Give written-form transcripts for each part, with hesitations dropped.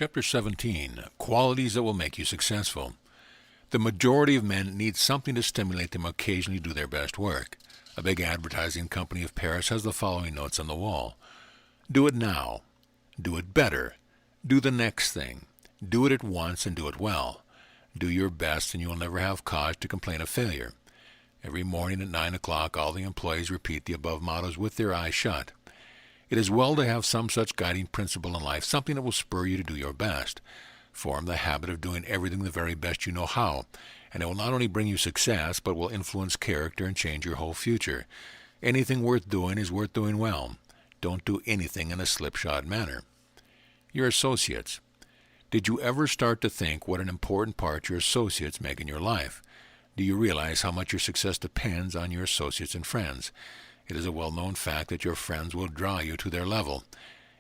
Chapter 17, Qualities that will make you successful. The majority of men need something to stimulate them occasionally to do their best work. A big advertising company of Paris has the following notes on the wall. Do it now. Do it better. Do the next thing. Do it at once and do it well. Do your best and you will never have cause to complain of failure. Every morning at 9 o'clock, all the employees repeat the above mottos with their eyes shut. It is well to have some such guiding principle in life, something that will spur you to do your best. Form the habit of doing everything the very best you know how, and it will not only bring you success, but will influence character and change your whole future. Anything worth doing is worth doing well. Don't do anything in a slipshod manner. Your associates. Did you ever start to think what an important part your associates make in your life? Do you realize how much your success depends on your associates and friends? It is a well-known fact that your friends will draw you to their level.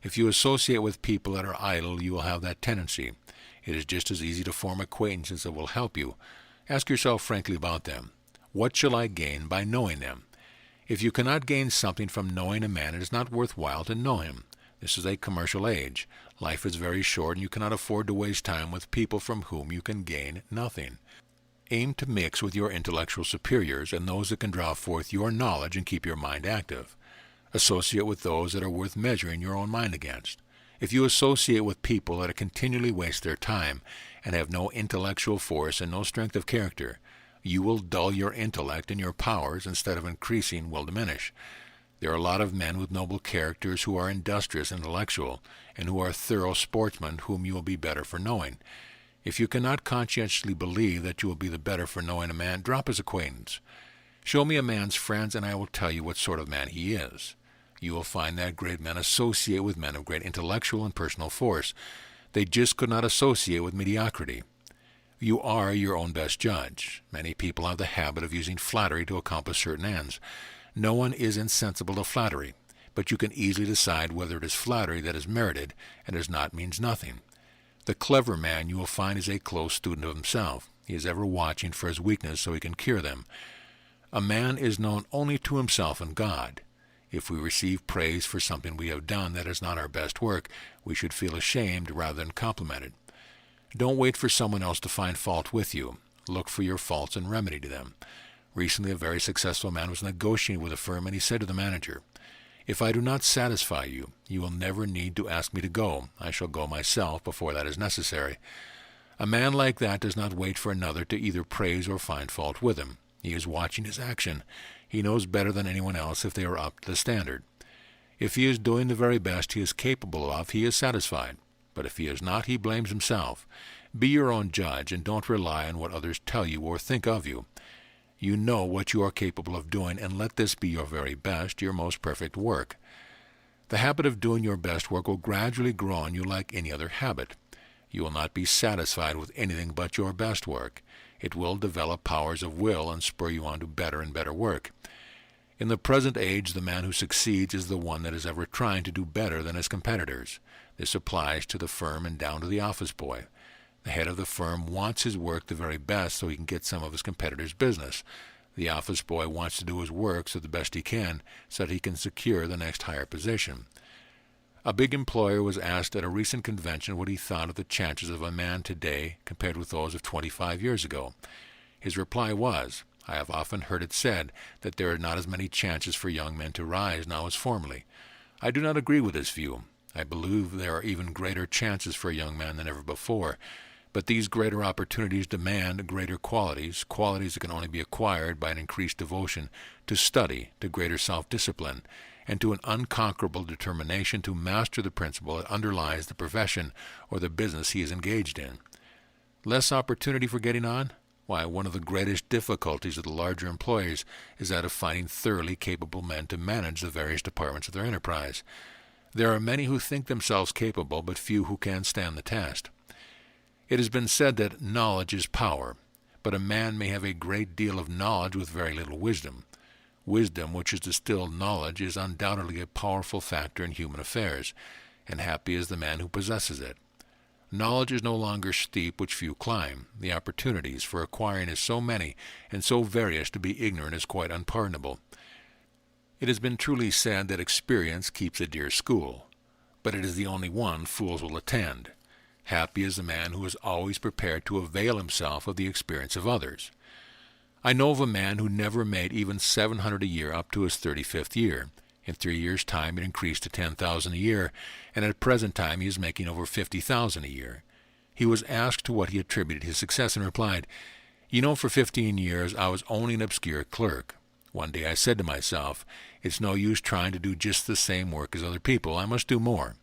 If you associate with people that are idle, you will have that tendency. It is just as easy to form acquaintances that will help you. Ask yourself frankly about them. What shall I gain by knowing them? If you cannot gain something from knowing a man, it is not worthwhile to know him. This is a commercial age. Life is very short, and you cannot afford to waste time with people from whom you can gain nothing. Aim to mix with your intellectual superiors and those that can draw forth your knowledge and keep your mind active. Associate with those that are worth measuring your own mind against. If you associate with people that continually waste their time and have no intellectual force and no strength of character, you will dull your intellect, and your powers, instead of increasing, will diminish. There are a lot of men with noble characters who are industrious and intellectual, and who are thorough sportsmen whom you will be better for knowing. If you cannot conscientiously believe that you will be the better for knowing a man, drop his acquaintance. Show me a man's friends, and I will tell you what sort of man he is. You will find that great men associate with men of great intellectual and personal force. They just could not associate with mediocrity. You are your own best judge. Many people have the habit of using flattery to accomplish certain ends. No one is insensible to flattery, but you can easily decide whether it is flattery that is merited and does not means nothing. The clever man, you will find, is a close student of himself. He is ever watching for his weakness so he can cure them. A man is known only to himself and God. If we receive praise for something we have done that is not our best work, we should feel ashamed rather than complimented. Don't wait for someone else to find fault with you. Look for your faults and remedy to them. Recently, a very successful man was negotiating with a firm, and he said to the manager, "If I do not satisfy you, you will never need to ask me to go. I shall go myself before that is necessary." A man like that does not wait for another to either praise or find fault with him. He is watching his action. He knows better than anyone else if they are up to the standard. If he is doing the very best he is capable of, he is satisfied. But if he is not, he blames himself. Be your own judge, and don't rely on what others tell you or think of you. You know what you are capable of doing, and let this be your very best, your most perfect work. The habit of doing your best work will gradually grow on you like any other habit. You will not be satisfied with anything but your best work. It will develop powers of will and spur you on to better and better work. In the present age, the man who succeeds is the one that is ever trying to do better than his competitors. This applies to the firm and down to the office boy. The head of the firm wants his work the very best so he can get some of his competitors' business. The office boy wants to do his work so the best he can so that he can secure the next higher position. A big employer was asked at a recent convention what he thought of the chances of a man today compared with those of 25 years ago. His reply was, "I have often heard it said that there are not as many chances for young men to rise now as formerly. I do not agree with this view. I believe there are even greater chances for a young man than ever before. But these greater opportunities demand greater qualities, qualities that can only be acquired by an increased devotion to study, to greater self-discipline, and to an unconquerable determination to master the principle that underlies the profession or the business he is engaged in. Less opportunity for getting on? Why, one of the greatest difficulties of the larger employers is that of finding thoroughly capable men to manage the various departments of their enterprise. There are many who think themselves capable, but few who can stand the test. It has been said that knowledge is power, but a man may have a great deal of knowledge with very little wisdom. Wisdom, which is distilled knowledge, is undoubtedly a powerful factor in human affairs, and happy is the man who possesses it. Knowledge is no longer steep which few climb. The opportunities for acquiring is so many and so various to be ignorant is quite unpardonable. It has been truly said that experience keeps a dear school, but it is the only one fools will attend. Happy is the man who is always prepared to avail himself of the experience of others. I know of a man who never made even $700 a year up to his 35th year. In 3 years' time, it increased to $10,000 a year, and at present time he is making over $50,000 a year. He was asked to what he attributed his success and replied, "You know, for 15 years I was only an obscure clerk. One day I said to myself, it's no use trying to do just the same work as other people. I must do more."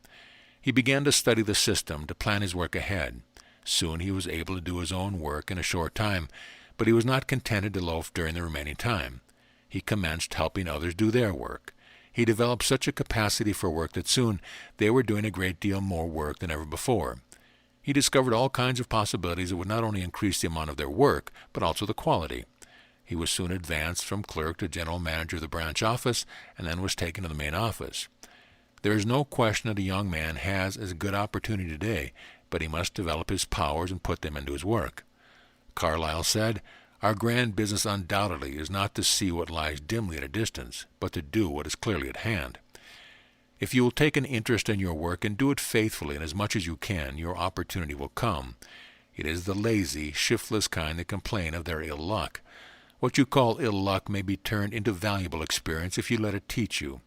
He began to study the system, to plan his work ahead. Soon he was able to do his own work in a short time, but he was not contented to loaf during the remaining time. He commenced helping others do their work. He developed such a capacity for work that soon they were doing a great deal more work than ever before. He discovered all kinds of possibilities that would not only increase the amount of their work, but also the quality. He was soon advanced from clerk to general manager of the branch office, and then was taken to the main office. There is no question that a young man has as good opportunity today, but he must develop his powers and put them into his work. Carlyle said, "Our grand business undoubtedly is not to see what lies dimly at a distance, but to do what is clearly at hand." If you will take an interest in your work and do it faithfully and as much as you can, your opportunity will come. It is the lazy, shiftless kind that complain of their ill luck. What you call ill luck may be turned into valuable experience if you let it teach you.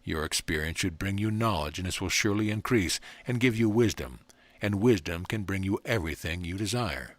Your experience should bring you knowledge, and this will surely increase and give you wisdom, and wisdom can bring you everything you desire.